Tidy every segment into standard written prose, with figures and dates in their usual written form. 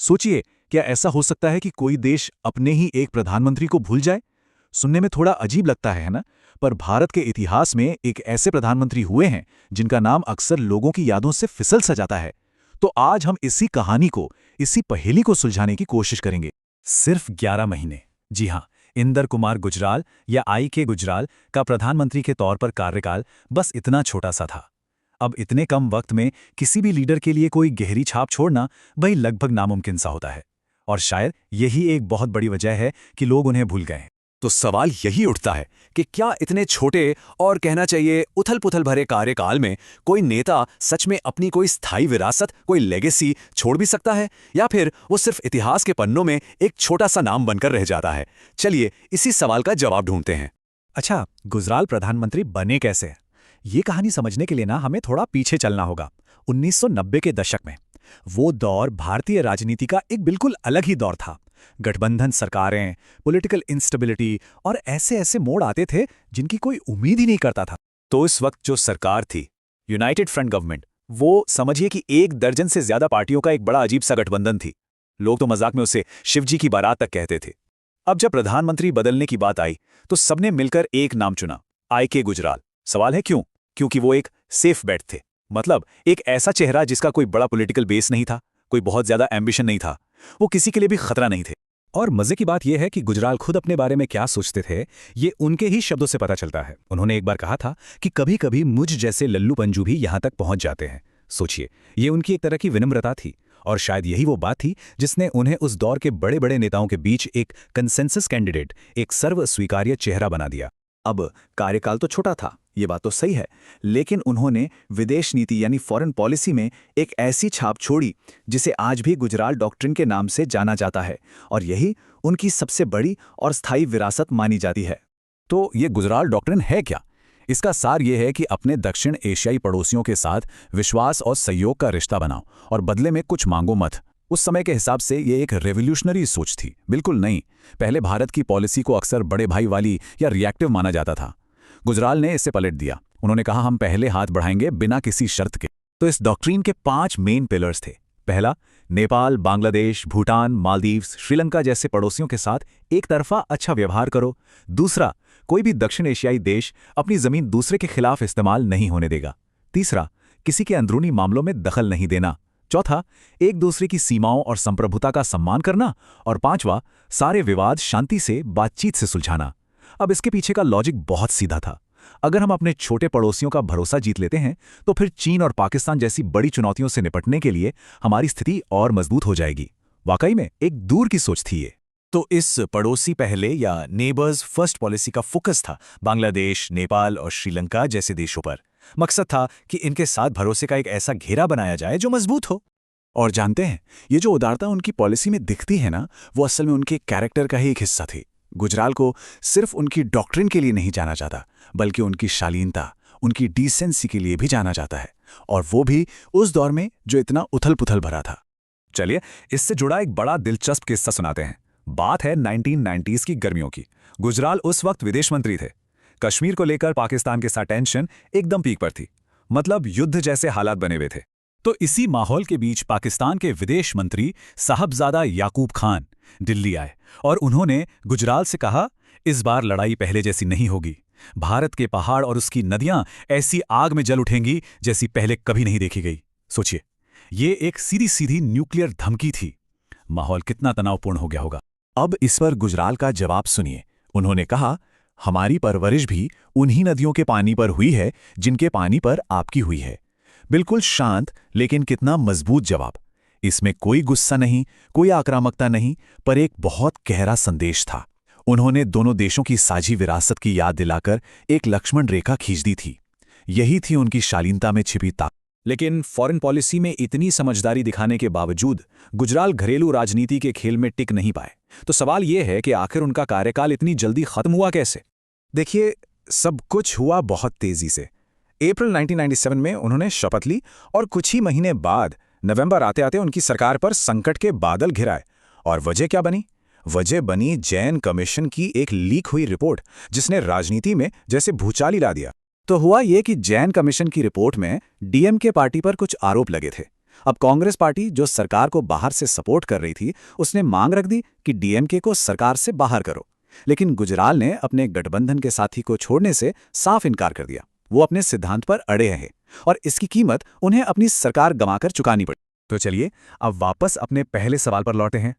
सोचिए, क्या ऐसा हो सकता है कि कोई देश अपने ही एक प्रधानमंत्री को भूल जाए? सुनने में थोड़ा अजीब लगता है ना? पर भारत के इतिहास में एक ऐसे प्रधानमंत्री हुए हैं जिनका नाम अक्सर लोगों की यादों से फिसल सा जाता है। तो आज हम इसी कहानी को, इसी पहेली को सुलझाने की कोशिश करेंगे। सिर्फ 11 महीने। जी हाँ, इंदर कुमार गुजराल या आई.के. गुजराल का प्रधानमंत्री के तौर पर कार्यकाल बस इतना छोटा सा था। अब इतने कम वक्त में किसी भी लीडर के लिए कोई गहरी छाप छोड़ना वही लगभग नामुमकिन सा होता है। और शायद यही एक बहुत बड़ी वजह है कि लोग उन्हें भूल गए हैं। तो सवाल यही उठता है कि क्या इतने छोटे और कहना चाहिए उथल-पुथल भरे कार्यकाल में कोई नेता सच में अपनी कोई स्थायी विरासत, कोई लेगेसी छोड़ भी सकता है, या फिर वो सिर्फ इतिहास के पन्नों में एक छोटा सा नाम बनकर रह जाता है? चलिए इसी सवाल का जवाब ढूंढते हैं। अच्छा, गुजराल प्रधानमंत्री बने कैसे? ये कहानी समझने के लिए ना हमें थोड़ा पीछे चलना होगा। 1990 के दशक में वो दौर भारतीय राजनीति का एक बिल्कुल अलग ही दौर था। गठबंधन सरकारें, पॉलिटिकल इंस्टेबिलिटी और ऐसे ऐसे मोड़ आते थे जिनकी कोई उम्मीद ही नहीं करता था। तो इस वक्त जो सरकार थी, यूनाइटेड फ्रंट गवर्नमेंट, वो समझिए कि 1 दर्जन से ज्यादा पार्टियों का एक बड़ा अजीब सा गठबंधन थी। लोग तो मजाक में उसे शिवजी की बारात तक कहते थे। अब जब प्रधानमंत्री बदलने की बात आई तो सबने मिलकर एक नाम चुना, आई.के. गुजराल। सवाल है क्यों? क्योंकि वो एक सेफ बेट थे। मतलब एक ऐसा चेहरा जिसका कोई बड़ा पॉलिटिकल बेस नहीं था, कोई बहुत ज्यादा एम्बिशन नहीं था, वो किसी के लिए भी खतरा नहीं थे। और मजे की बात यह है कि गुजराल खुद अपने बारे में क्या सोचते थे, ये उनके ही शब्दों से पता चलता है। उन्होंने एक बार कहा था कि कभी कभी मुझ जैसे लल्लू पंजू भी यहां तक पहुंच जाते हैं। सोचिए, ये उनकी एक तरह की विनम्रता थी, और शायद यही वो बात थी जिसने उन्हें उस दौर के बड़े बड़े नेताओं के बीच एक कंसेंसस कैंडिडेट, एक सर्व स्वीकार्य चेहरा बना दिया। अब कार्यकाल तो छोटा था, ये बात तो सही है, लेकिन उन्होंने विदेश नीति यानी फॉरेन पॉलिसी में एक ऐसी छाप छोड़ी जिसे आज भी गुजराल डॉक्ट्रिन के नाम से जाना जाता है, और यही उनकी सबसे बड़ी और स्थायी विरासत मानी जाती है। तो ये गुजराल डॉक्ट्रिन है क्या? इसका सार ये है कि अपने दक्षिण एशियाई पड़ोसियों के साथ विश्वास और सहयोग का रिश्ता बनाओ और बदले में कुछ मांगो मत। उस समय के हिसाब से ये एक रेवोल्यूशनरी सोच थी, बिल्कुल नहीं। पहले भारत की पॉलिसी को अक्सर बड़े भाई वाली या रिएक्टिव माना जाता था। गुजराल ने इसे पलट दिया। उन्होंने कहा, हम पहले हाथ बढ़ाएंगे बिना किसी शर्त के। तो इस डॉक्ट्रीन के 5 मेन पिलर्स थे। पहला, नेपाल, बांग्लादेश, भूटान, मालदीव्स, श्रीलंका जैसे पड़ोसियों के साथ एक तरफा अच्छा व्यवहार करो। दूसरा, कोई भी दक्षिण एशियाई देश अपनी जमीन दूसरे के खिलाफ इस्तेमाल नहीं होने देगा। तीसरा, किसी के अंदरूनी मामलों में दखल नहीं देना। चौथा, एक दूसरे की सीमाओं और संप्रभुता का सम्मान करना। और पांचवा, सारे विवाद शांति से, बातचीत से सुलझाना। अब इसके पीछे का लॉजिक बहुत सीधा था। अगर हम अपने छोटे पड़ोसियों का भरोसा जीत लेते हैं तो फिर चीन और पाकिस्तान जैसी बड़ी चुनौतियों से निपटने के लिए हमारी स्थिति और मजबूत हो जाएगी। वाकई में एक दूर की सोच थी ये। तो इस पड़ोसी पहले या नेबर्स फर्स्ट पॉलिसी का फोकस था बांग्लादेश, नेपाल और श्रीलंका जैसे देशों पर। मकसद था कि इनके साथ भरोसे का एक ऐसा घेरा बनाया जाए जो मजबूत हो। और जानते हैं, ये जो उदारता उनकी पॉलिसी में दिखती है ना, वो असल में उनके कैरेक्टर का ही एक हिस्सा थी। गुजराल को सिर्फ उनकी डॉक्ट्रिन के लिए नहीं जाना जाता, बल्कि उनकी शालीनता, उनकी डिसेंसी के लिए भी जाना जाता है, और वो भी उस दौर में जो इतना उथल-पुथल भरा था। चलिए इससे जुड़ा एक बड़ा दिलचस्प किस्सा सुनाते हैं। बात है 1990s की गर्मियों की। गुजराल उस वक्त विदेश मंत्री थे। कश्मीर को लेकर पाकिस्तान के साथ टेंशन एकदम पीक पर थी, मतलब युद्ध जैसे हालात बने हुए थे। तो इसी माहौल के बीच पाकिस्तान के विदेश मंत्री साहबजादा याकूब खान दिल्ली आए और उन्होंने गुजराल से कहा, इस बार लड़ाई पहले जैसी नहीं होगी। भारत के पहाड़ और उसकी नदियां ऐसी आग में जल उठेंगी जैसी पहले कभी नहीं देखी गई। सोचिए, ये एक सीधी सीधी न्यूक्लियर धमकी थी। माहौल कितना तनावपूर्ण हो गया होगा। अब इस पर गुजराल का जवाब सुनिए। उन्होंने कहा, हमारी परवरिश भी उन्हीं नदियों के पानी पर हुई है जिनके पानी पर आपकी हुई है। बिल्कुल शांत, लेकिन कितना मजबूत जवाब। इसमें कोई गुस्सा नहीं, कोई आक्रामकता नहीं, पर एक बहुत गहरा संदेश था। उन्होंने दोनों देशों की साझी विरासत की याद दिलाकर एक लक्ष्मण रेखा खींच दी थी। यही थी उनकी शालीनता में छिपी ताकत। लेकिन फॉरेन पॉलिसी में इतनी समझदारी दिखाने के बावजूद गुजराल घरेलू राजनीति के खेल में टिक नहीं पाए। तो सवाल यह है कि आखिर उनका कार्यकाल इतनी जल्दी खत्म हुआ कैसे? देखिए, सब कुछ हुआ बहुत तेजी से। अप्रैल 1997 में उन्होंने शपथ ली और कुछ ही महीने बाद नवंबर आते आते उनकी सरकार पर संकट के बादल घिराए। और वजह क्या बनी? वजह बनी जैन कमीशन की एक लीक हुई रिपोर्ट, जिसने राजनीति में जैसे भूचाल ही ला दिया। तो हुआ ये कि जैन कमीशन की रिपोर्ट में डीएमके पार्टी पर कुछ आरोप लगे थे। अब कांग्रेस पार्टी जो सरकार को बाहर से सपोर्ट कर रही थी, उसने मांग रख दी कि डीएमके को सरकार से बाहर करो। लेकिन गुजराल ने अपने गठबंधन के साथी को छोड़ने से साफ इनकार कर दिया। वो अपने सिद्धांत पर अड़े हैं और इसकी कीमत उन्हें अपनी सरकार गंवाकर चुकानी पड़ी। तो चलिए अब वापस अपने पहले सवाल पर लौटे हैं।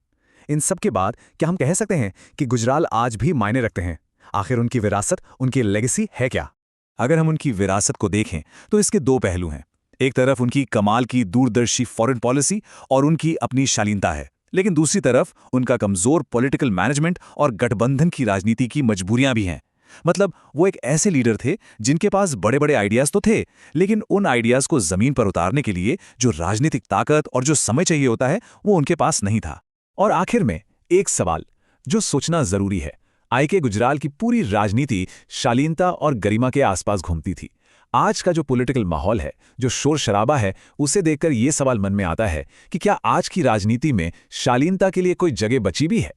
इन सब के बाद क्या हम कह सकते हैं कि गुजराल आज भी मायने रखते हैं? आखिर उनकी विरासत, उनकी लेगेसी है क्या? अगर हम उनकी विरासत को देखें तो इसके दो पहलू हैं। एक तरफ उनकी कमाल की दूरदर्शी फॉरेन पॉलिसी और उनकी अपनी शालीनता है, लेकिन दूसरी तरफ उनका कमजोर पॉलिटिकल मैनेजमेंट और गठबंधन की राजनीति की मजबूरियां भी हैं। मतलब वो एक ऐसे लीडर थे जिनके पास बड़े बड़े आइडियाज तो थे, लेकिन उन आइडियाज को जमीन पर उतारने के लिए जो राजनीतिक ताकत और जो समय चाहिए होता है वो उनके पास नहीं था। और आखिर में एक सवाल जो सोचना जरूरी है। आईके गुजराल की पूरी राजनीति शालीनता और गरिमा के आसपास घूमती थी। आज का जो पॉलिटिकल माहौल है, जो शोर शराबा है, उसे देखकर यह सवाल मन में आता है कि क्या आज की राजनीति में शालीनता के लिए कोई जगह बची भी है?